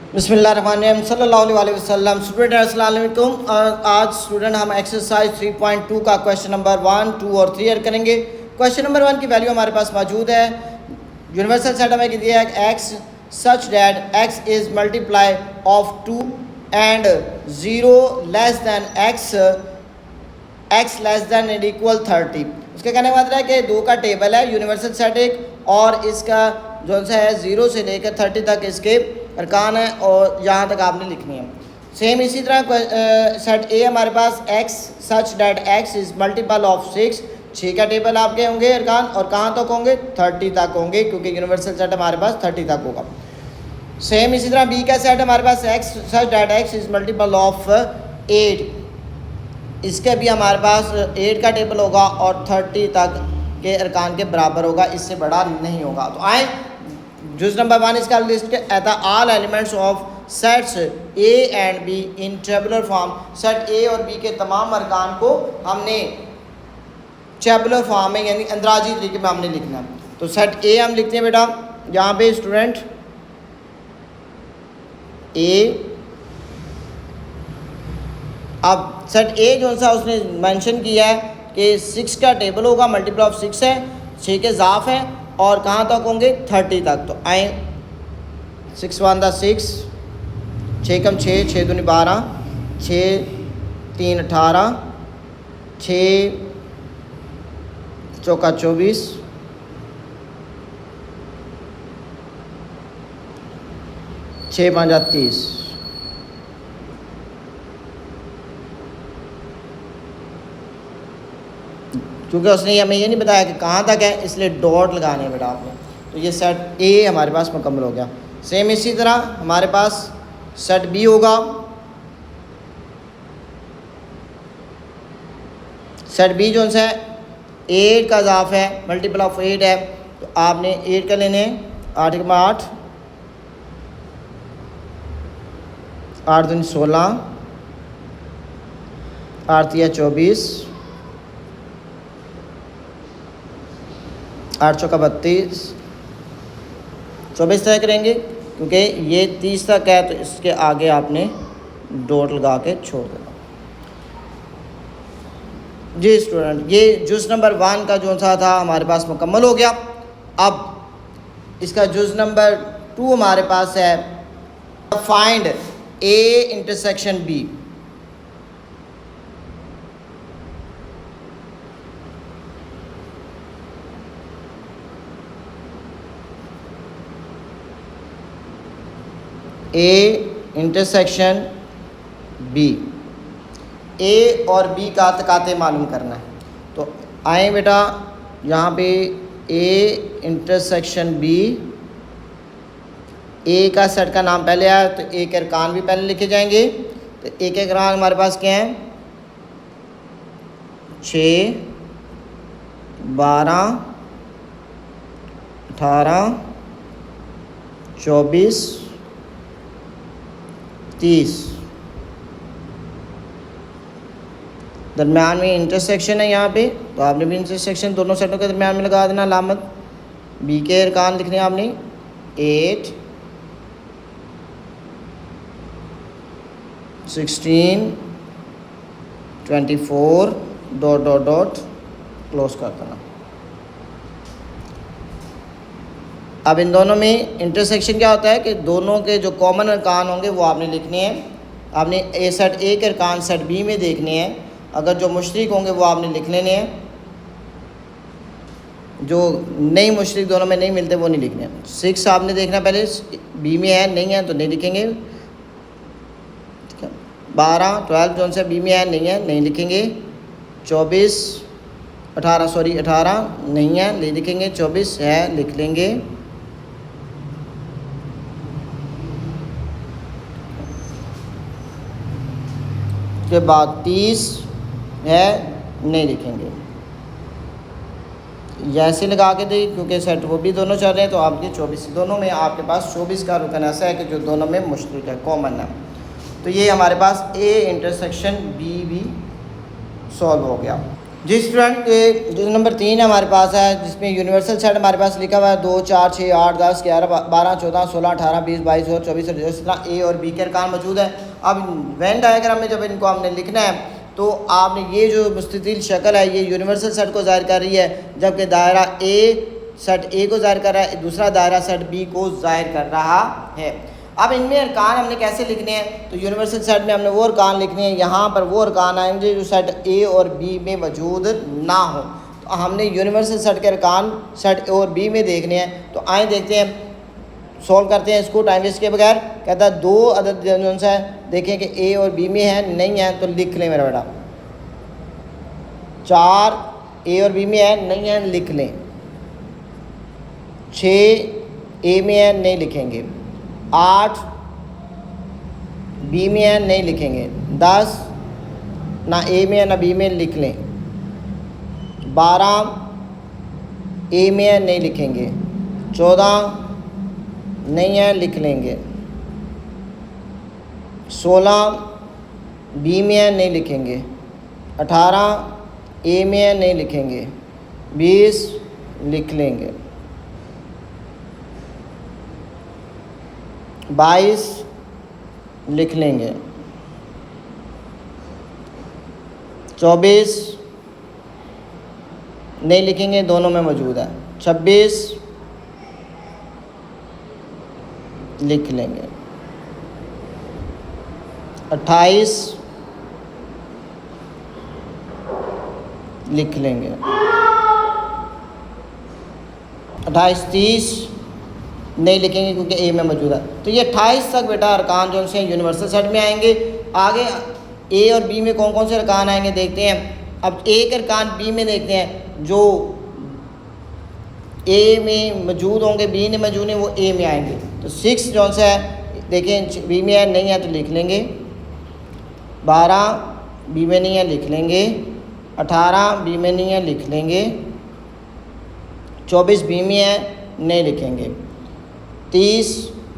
बिस्मिल्लाहिर्रहमानिर्रहीम सल्लल्लाहु अलैहि वसल्लम। स्टूडेंट अस्सलाम वालेकुम। आज स्टूडेंट हम एक्सरसाइज 3.2 का क्वेश्चन नंबर 1, 2 और 3 करेंगे। क्वेश्चन नंबर 1 की वैल्यू हमारे पास मौजूद है। यूनिवर्सल सेट हमें दिया है x such that x is multiply of 2 and 0 less than x less than and equal 30। उसके कहने का मतलब है कि 2 का टेबल है यूनिवर्सल सेट एक, और इसका जो सा है 0 से लेकर 30 तक इसके अरकान है और यहाँ तक आपने लिखनी है। सेम इसी तरह सेट ए हमारे पास X such that X is multiple of 6 का टेबल आपके होंगे अरकान, और कहाँ तक होंगे 30 तक होंगे, क्योंकि यूनिवर्सल सेट हमारे पास 30 तक होगा। सेम इसी तरह बी का सेट हमारे पास X such that X is multiple of 8, इसके भी हमारे पास 8 का टेबल होगा और 30 तक के अरकान के बराबर होगा, इससे बड़ा नहीं होगा। तो आए जुज नंबर 1 इसका list at all elements of sets A and be in tabular form. Set ए और बी के तमाम अरकान को हमने टेबुलर फॉर्म में यानी अंदराजी तरीके में हमने लिखना है। तो सेट ए हम लिखते हैं बेटा यहाँ पे स्टूडेंट ए। अब सेट ए जो सा उसने मेंशन किया है कि 6 का टेबल होगा, मल्टीपल ऑफ 6 है, 6 के ज़ाफ है और कहाँ तक होंगे 30 तक। तो आए 6 1 6, 6 कम 6, 6 दूनी 12, 6 3 18, 6 चौका 24, 6 5 30। क्योंकि उसने हमें ये नहीं बताया कि कहाँ तक है, इसलिए डॉट लगाने हैं बेटा आपने। तो ये सेट ए हमारे पास मुकम्मल हो गया। सेम इसी तरह हमारे पास सेट बी होगा। सेट बी जो है 8 का इजाफ है, मल्टीपल ऑफ 8 है, तो आपने 8 का लेने 8 के 8, 8 दूनी 16, 8 तिया 24, 8 चौका 32, 24 तय करेंगे, क्योंकि ये 30 तक है तो इसके आगे आपने डॉट लगा के छोड़ देना। जी स्टूडेंट, ये जुज नंबर 1 का जो सा था हमारे पास मुकम्मल हो गया। अब इसका जुज नंबर 2 हमारे पास है find A intersection B. A intersection B, A और बी का तकाते मालूम करना है। तो आए बेटा यहाँ पे ए इंटरसेक्शन बी, ए का सेट का नाम पहले आया तो ए के अरकान भी पहले लिखे जाएंगे। तो ए के अरकान हमारे पास क्या हैं 6 12 18 24 30। दरम्यान में इंटरसेक्शन है यहाँ पे, तो आपने भी इंटरसेक्शन दोनों सेटों के दरम्यान में लगा देना अलामत। बी के अरकान लिखने हैं आपने 8 16 24 डॉट डॉट डॉट क्लोज कर देना। अब इन दोनों में इंटरसेक्शन क्या होता है कि दोनों के जो कॉमन अरकान होंगे वो आपने लिखने हैं। आपने ए सेट ए के अरकान सेट बी में देखने हैं, अगर जो मुश्तरक होंगे वो आपने लिख लेने हैं, जो नहीं मुश्तरक दोनों में नहीं मिलते वो नहीं लिखने हैं। 6 आपने देखना पहले बी में है, नहीं है तो नहीं लिखेंगे। 12 जो से बी में है, नहीं है नहीं लिखेंगे। 18 नहीं है नहीं लिखेंगे। 24 है लिख लेंगे। के बाद 30 है नहीं लिखेंगे। ऐसे लगा के दी क्योंकि सेट वो भी दोनों चल रहे हैं, तो आपके 24 दोनों में आपके पास 24 का रुकन ऐसा है कि जो दोनों में मुश्तरक है, कॉमन है। तो ये हमारे पास ए इंटरसेक्शन बी भी सॉल्व हो गया। जी स्टूडेंट, जो नंबर 3 हमारे पास है, जिसमें यूनिवर्सल सेट हमारे पास लिखा हुआ है 2, 4, 6, 8, 10, 11, 12, 14, 16, 18, 20, 22 और 24 और इस तरह ए और बी के अरकान मौजूद है। अब वेन डायग्राम में जब इनको हमने लिखना है तो आपने ये जो मुस्ततिल शक्ल है ये यूनिवर्सल सेट को ज़ाहिर कर रही है, जबकि दायरा ए सेट ए को ज़ाहिर कर रहा है, दूसरा दायरा सेट बी को ज़ाहिर कर रहा है। अब इनमें अरकान हमने कैसे लिखने हैं, तो यूनिवर्सल सेट में हमने वो अरकान लिखने हैं, यहाँ पर वो अरकान आएंगे जो सेट ए और बी में मौजूद ना हो। तो हमने यूनिवर्सल सेट के अरकान सेट ए और बी में देखने हैं। तो आए देखते हैं, सॉल्व करते हैं इसको टाइम वेस्ट के बगैर। कहता है 2 अदद जो सा है, देखें कि ए और बी में है, नहीं है तो लिख लें मेरा बेटा। 4 ए और बी में है, नहीं है लिख लें। 6 ए में है, नहीं लिखेंगे। 8 बी में है, नहीं लिखेंगे। 10 ना ए में है ना बी में, लिख लें। 12 ए में है, नहीं लिखेंगे। 14 नहीं है, लिख लेंगे। 16 बी में है, नहीं लिखेंगे। 18 ए में है, नहीं लिखेंगे। 20 लिख लेंगे। 22 लिख लेंगे। 24 नहीं लिखेंगे, दोनों में मौजूद है। 26 लिख लेंगे। 28 लिख लेंगे। 28 30 नहीं लिखेंगे क्योंकि ए में मौजूद है। तो ये 28 तक बेटा अरकान जो से यूनिवर्सल सेट में आएंगे। आगे ए और बी में कौन कौन से अरकान आएंगे देखते हैं। अब एक अरकान बी में देखते हैं, जो ए में मौजूद होंगे बी में मौजूद हैं वो ए में आएंगे। तो 6 जो सा है देखें बी में है, नहीं है तो लिख लेंगे। 12 बी में नहीं है, लिख लेंगे। 18 बी में नहीं है, लिख लेंगे। 24 बी में है, नहीं लिखेंगे। 30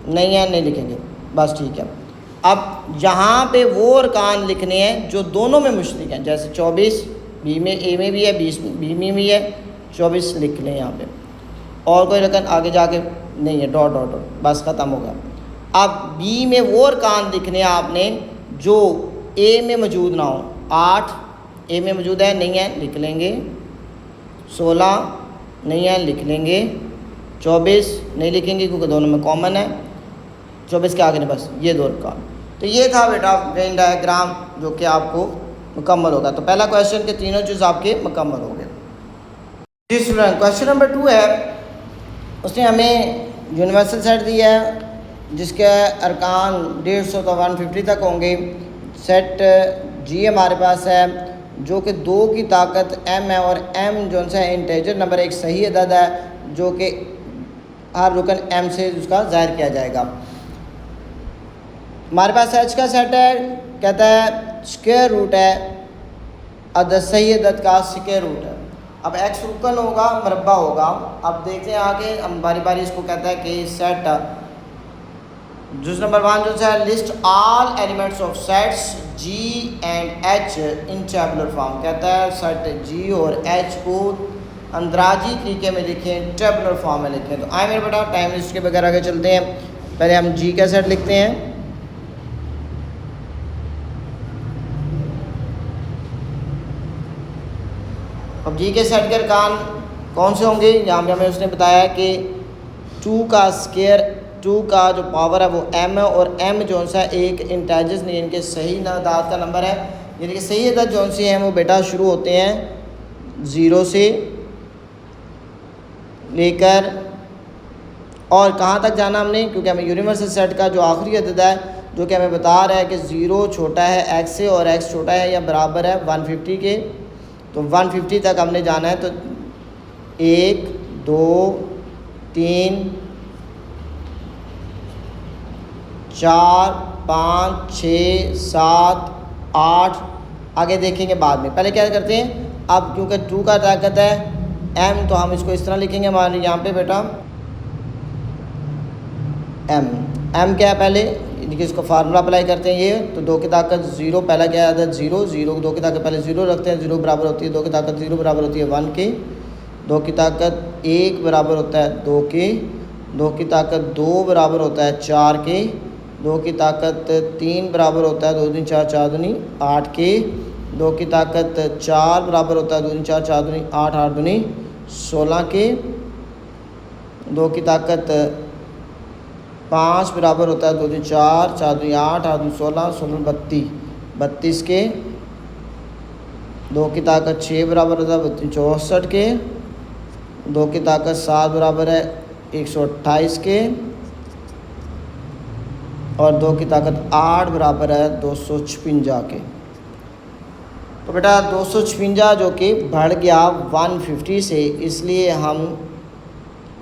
नहीं है, नहीं लिखेंगे। बस ठीक है। अब यहाँ पे वो अरकान लिखने हैं जो दोनों में मुश्तरक हैं, जैसे 24 बी में ए में भी है, 20 बी में भी है, 24 लिख लें यहाँ पे। और कोई रकम आगे जाके नहीं है, डॉट डॉट डॉट, बस ख़त्म हो गया। अब बी में वो अरकान लिखने हैं आपने जो ए में मौजूद ना हो। 8 ए में मौजूद है, नहीं है, लिख लेंगे। 16 नहीं है, लिख लेंगे। 24 नहीं लिखेंगे क्योंकि दोनों में कॉमन है। 24 के आगे नहीं, बस ये दो अरकान। तो ये था बेटा वेन डायग्राम जो कि आपको मुकम्मल होगा। तो पहला क्वेश्चन के तीनों चीज़ आपके मुकम्मल हो गए। जी स्टूडेंट, क्वेश्चन नंबर 2 है, उसने हमें यूनिवर्सल सेट दिया है जिसके अरकान 150 तो 150 तक होंगे। सेट जी हमारे पास है जो कि 2 की ताकत m है और m जो सा इंटेजर नंबर एक सही अदद है जो कि हर रुकन m से उसका ज़ाहिर किया जाएगा। हमारे पास h का सेट है, कहता है स्क्वायर रूट है अदद सही अदद का स्क्वायर रूट है। अब x रुकन होगा, मरबा होगा। अब देखते हैं आगे, हम बारी बारी इसको कहता है कि सेट जुज़ नंबर 1 जो है list all elements of sets g and h in tabular form. कहता है सेट g और h को अंदराजी तरीके में लिखें, टेबुलर फॉर्म में लिखें। तो आए मेरे बेटा टाइम लिस्ट के बगैर आगे चलते हैं। पहले हम g का सेट लिखते हैं। अब जी के सेट के अरकान कौन से होंगे, यहाँ पे हमें उसने बताया कि 2 का स्क्वायर, 2 का जो पावर है वो m है और m जो सा एक इंटीजर्स नहीं, इनके सही अदाद का नंबर है। यानी कि सही अदद जो सी हैं वो बेटा शुरू होते हैं 0 से लेकर और कहाँ तक जाना हमने, क्योंकि हमें यूनिवर्सल सेट का जो आखिरी अदद है जो कि हमें बता रहा है कि 0 छोटा है x से और x छोटा है या बराबर है 150 के। तो 150 तक हमने जाना है। तो 1 2 3 4 5 6 7 8 आगे देखेंगे बाद में। पहले क्या करते हैं, अब क्योंकि 2 का ताकत है m तो हम इसको इस तरह लिखेंगे। हमारे यहाँ पे बेटा m क्या है, पहले ठीक है, इसको फार्मूला अप्लाई करते हैं। ये तो 2 की ताकत 0, पहला क्या आता है 0, 0 2 की ताकत पहले 0 रखते हैं, 0 बराबर होती है 2 की ताकत 0 बराबर होती है 1 के, 2 की ताकत 1 बराबर होता है 2 के, 2 की ताकत 2 बराबर होता है 4 के, 2 की ताकत 3 बराबर होता है 2 दूनी 4 4 दूनी 8 के, 2 की ताकत 4 बराबर होता है 2 दूनी 4 4 दूनी 8 8 दूनी 16 के, 2 की ताकत 5 बराबर होता है 2 दूनी 4 4 दूनी 8 8 दूनी 16 16 32 32 के, 2 की ताकत 6 बराबर होता है 64 के, 2 की ताकत 7 बराबर है 128 के, और 2 की ताकत 8 बराबर है 256 के। तो बेटा 256 जो कि बढ़ गया 150 से, इसलिए हम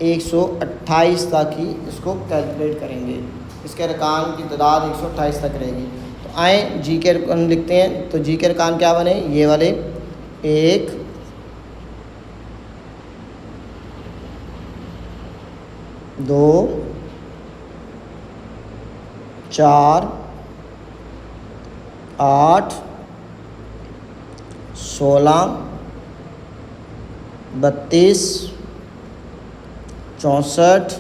128 तक ही इसको कैलकुलेट करेंगे। इसके अरकान की तादाद 128 तक रहेगी। तो आए जी के अरकान लिखते हैं। तो जी के अरकान क्या बने, ये वाले 1 2 4 8 16 32 64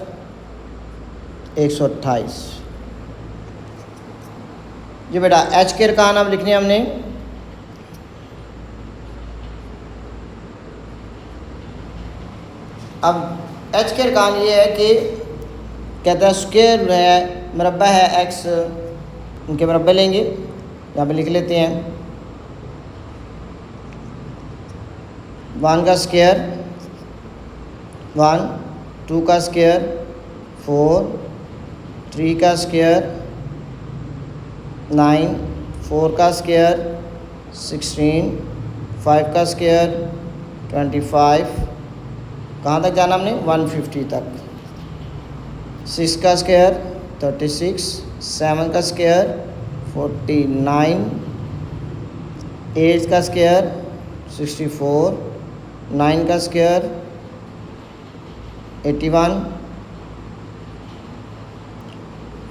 128। जी बेटा एच के अरकान अब लिखने हमने। अब एच के अरकान ये है कि कहता है स्क्वायर है, मरबा है एक्स, उनके मरबे लेंगे, यहाँ पे लिख लेते हैं 1 का स्क्वायर 1, 2 का स्क्वायर 4, 3 का स्क्वायर 9, 4 का स्क्वायर 16, 5 का स्क्वायर 25, कहाँ तक जाना हमने 150 तक, 6 का स्क्वायर 36, 7 का स्क्वायर 49, 8 का स्क्वायर 64, 9 का स्क्वायर 81,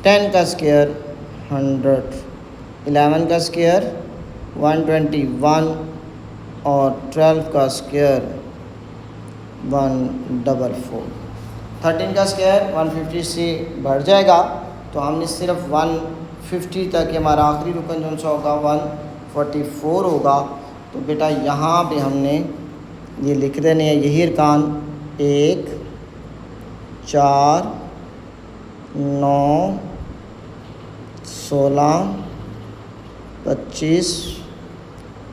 10 का स्क्वायर 100, 11 का स्क्वायर 121 और 12 का स्क्वायर 144। 13 का स्क्वायर 150 से बढ़ जाएगा, तो हमने सिर्फ 150 तक हमारा आखिरी रुकन जो सा होगा 144 होगा। तो बेटा यहाँ पे हमने ये लिख देने हैं यही अरकान 1 4 9 16 25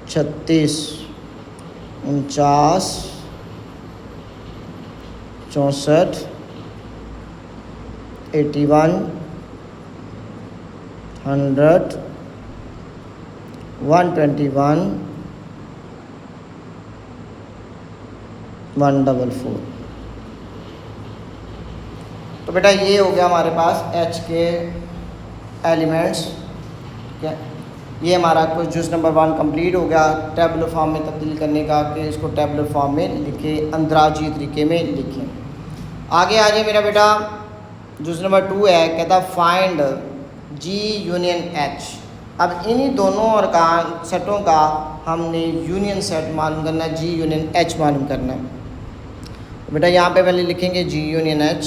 36 49 64 81 100 121 144। तो बेटा ये हो गया हमारे पास एच के एलिमेंट्स। ठीक है, ये हमारा कुछ जुज़ नंबर 1 कंप्लीट हो गया टेबुलर फॉर्म में तब्दील करने का, कि इसको टेबुलर फॉर्म में लिखे, अंदराजी तरीके में लिखें। आगे आ जाए मेरा बेटा, जुज़ नंबर 2 है, कहता फाइंड जी यूनियन एच। अब इन्हीं दोनों अरकान सेटों का हमने यूनियन सेट मालूम करना है, जी यूनियन एच मालूम करना है। तो बेटा यहाँ पे पहले लिखेंगे जी यूनियन एच।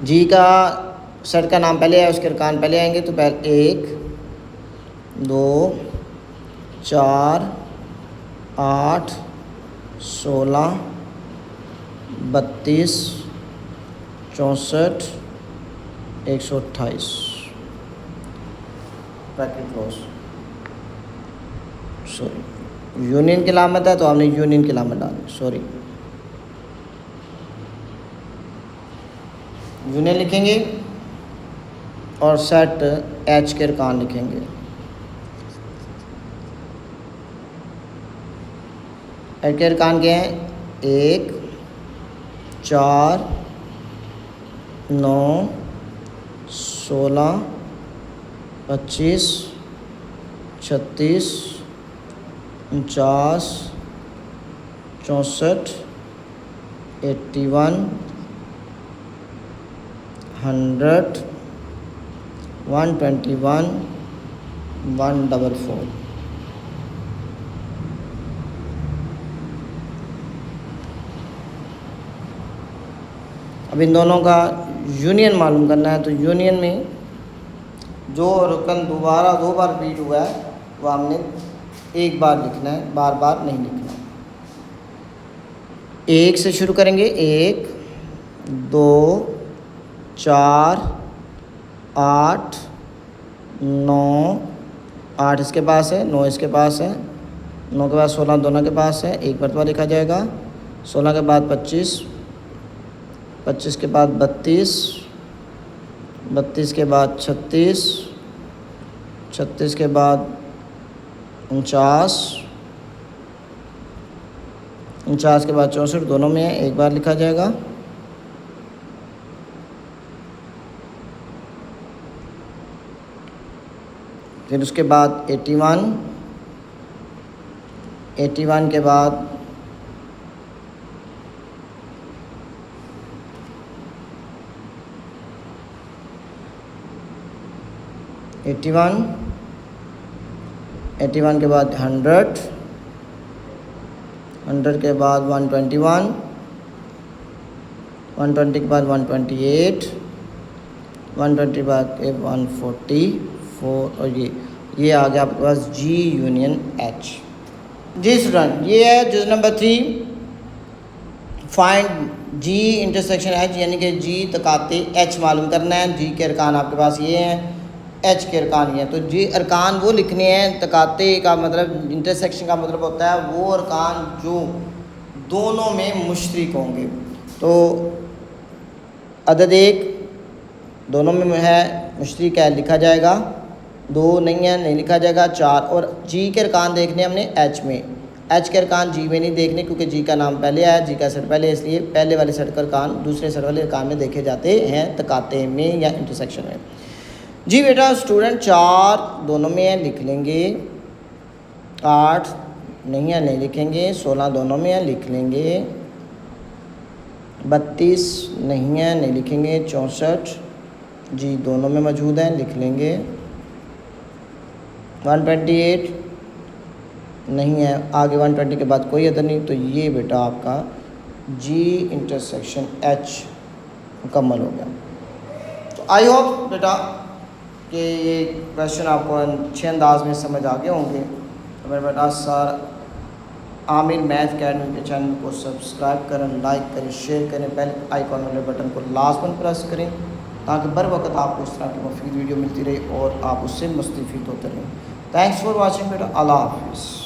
जी का सेट का नाम पहले है, उसके अरकान पहले आएंगे। तो पहले 1 2 4 8 16 32 64 128 ब्रैकेट क्लोज। सॉरी यूनियन की लामत है, तो हमने यूनियन की लामत डाली, सॉरी यूनियन लिखेंगे और सेट एच के अरकान लिखेंगे। एच के अरकान क्या हैं 1 4 9 16 25 36 49 64, 81, 100, 121, 144। अब इन दोनों का यूनियन मालूम करना है। तो यूनियन में जो रुकन दोबारा 2 बार रिपीट हुआ है वो हमने 1 बार लिखना है, बार बार नहीं लिखना। 1 से शुरू करेंगे। 1, 2, 4, 8, 9, 8 इसके पास है, 9 इसके पास है, 9 के बाद 16 दोनों के पास है, 1 मरतबा लिखा जाएगा। 16 के बाद 25, 25 के बाद 32, 32 के बाद 36, 36 के बाद 49, 49 के बाद 64 दोनों में है, 1 बार लिखा जाएगा। फिर उसके बाद 81, 81 के बाद 81, 81 के बाद 100, 100 के बाद 121, 120 के बाद 128, 120 के बाद 144 और ये आ गया आपके पास G यूनियन H। जी स्टूडेंट, ये है जुज number 3, find G intersection H, यानी कि G तकाते H मालूम करना है। G के अरकान आपके पास ये हैं, H के अरकान ये हैं। तो G अरकान वो लिखने हैं, तकाते का मतलब इंटरसेक्शन का मतलब होता है वो अरकान जो दोनों में मुश्तरक होंगे। तो अदद 1 दोनों में है, मुश्तरक है, लिखा जाएगा। 2 नहीं है, नहीं लिखा जाएगा। 4 और G के अरकान देखने हमने H में, H के अरकान G में नहीं देखने क्योंकि G का नाम पहले आया, G का सेट पहले, इसलिए पहले वाले सेट का अरकान दूसरे सेट वाले अरकान में देखे जाते हैं तकाते में या इंटरसेक्शन में। जी बेटा स्टूडेंट 4 दोनों में है, लिख लेंगे। 8 नहीं है, नहीं लिखेंगे। 16 दोनों में है, लिख लेंगे। 32 नहीं है, नहीं लिखेंगे। 64 जी दोनों में मौजूद है, लिख लेंगे। 128 नहीं है, आगे 120 के बाद कोई अदर नहीं। तो ये बेटा आपका G इंटरसेक्शन H मुकम्मल हो गया। तो आई होप बेटा कि ये क्वेश्चन आपको अच्छे अंदाज में समझ आ गए होंगे। तो मेरे बेटा सर आमिर मैथ अकेडमी के चैनल को सब्सक्राइब करें, लाइक करें, शेयर करें, बेल आइकॉन वाले बटन को लाजमन प्रेस करें ताकि बर वक्त आपको इस तरह की मुफीद वीडियो मिलती रहे और आप उससे मुस्तफ़ीद होते रहें। थैंक्स फॉर वॉचिंग बेटा। अल्लाह हाफिज़।